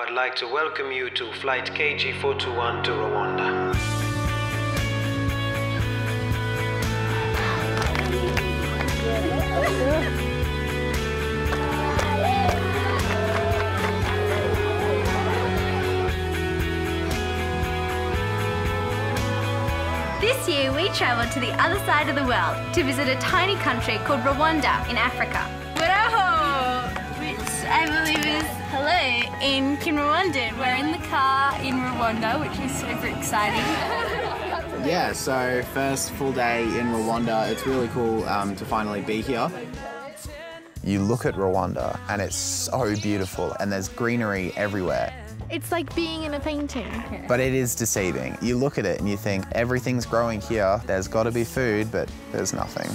I'd like to welcome you to Flight KG421 to Rwanda. This year we travelled to the other side of the world to visit a tiny country called Rwanda in Africa. Muraho, which I believe is hello in Kinyarwanda. We're in the car in Rwanda, which is super exciting. Yeah, so first full day in Rwanda. It's really cool to finally be here. You look at Rwanda and it's so beautiful and there's greenery everywhere. It's like being in a painting. But it is deceiving. You look at it and you think everything's growing here. There's got to be food, but there's nothing.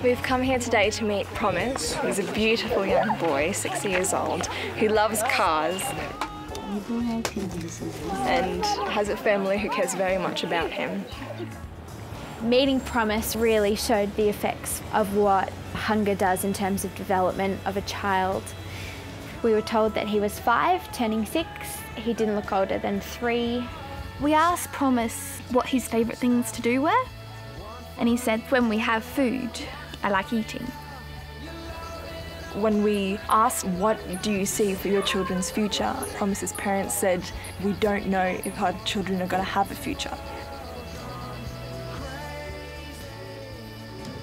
We've come here today to meet Promise. He's a beautiful young boy, 6 years old, who loves cars and has a family who cares very much about him. Meeting Promise really showed the effects of what hunger does in terms of development of a child. We were told that he was 5, turning 6. He didn't look older than 3. We asked Promise what his favourite things to do were, and he said, when we have food, I like eating. When we asked, what do you see for your children's future, Promise's parents said, we don't know if our children are going to have a future.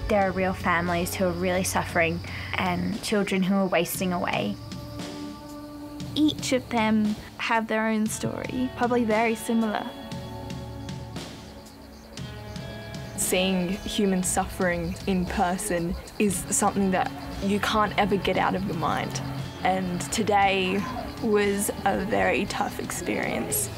There are real families who are really suffering and children who are wasting away. Each of them have their own story, probably very similar. Seeing human suffering in person is something that you can't ever get out of your mind. And today was a very tough experience.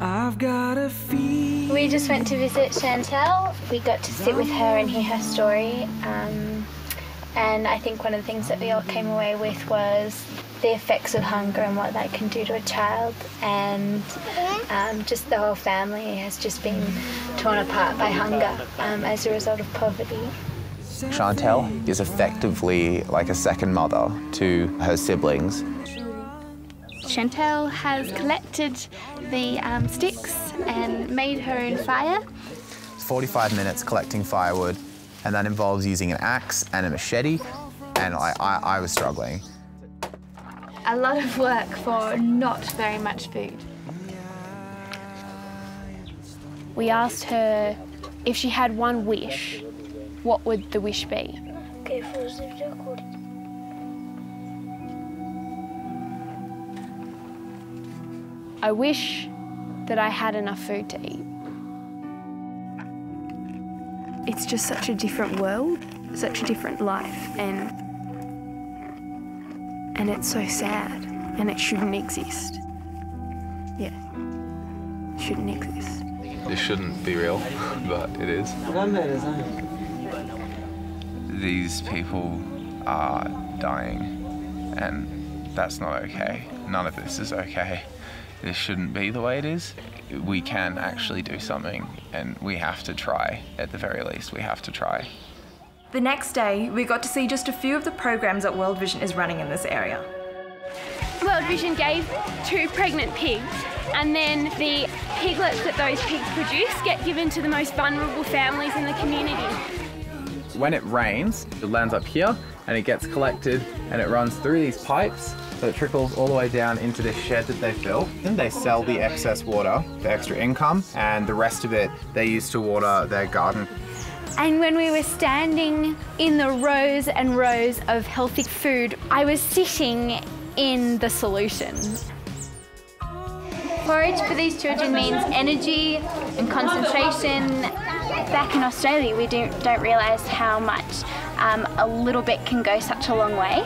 I've got a feeling. We just went to visit Chantel. We got to sit with her and hear her story. And I think one of the things that we all came away with was the effects of hunger and what that can do to a child. And just the whole family has just been torn apart by hunger as a result of poverty. Chantel is effectively like a second mother to her siblings. Chantel has collected the sticks and made her own fire. It's 45 minutes collecting firewood, and that involves using an axe and a machete, and I was struggling. A lot of work for not very much food. We asked her if she had one wish, what would the wish be? I wish that I had enough food to eat. It's just such a different world, such a different life, and it's so sad, and it shouldn't exist. Yeah, it shouldn't exist. This shouldn't be real, but it is. These people are dying, and that's not okay. None of this is okay. This shouldn't be the way it is. We can actually do something, and we have to try. At the very least, we have to try. The next day, we got to see just a few of the programs that World Vision is running in this area. World Vision gave 2 pregnant pigs, and then the piglets that those pigs produce get given to the most vulnerable families in the community. When it rains, it lands up here and it gets collected and it runs through these pipes, so it trickles all the way down into this shed that they've built. And they sell the excess water for extra income, and the rest of it they use to water their garden. And when we were standing in the rows and rows of healthy food, I was sitting in the solution. Forage for these children means energy and concentration. Back in Australia, we don't realise how much a little bit can go such a long way.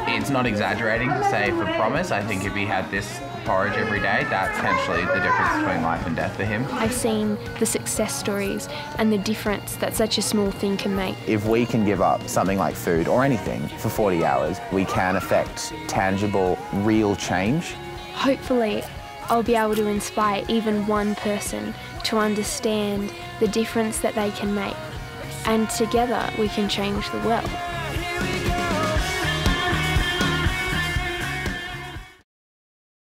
It's not exaggerating to say for Promise, I think if he had this porridge every day, that's potentially the difference between life and death for him. I've seen the success stories and the difference that such a small thing can make. If we can give up something like food or anything for 40 hours, we can affect tangible, real change. Hopefully, I'll be able to inspire even one person to understand the difference that they can make. And together, we can change the world.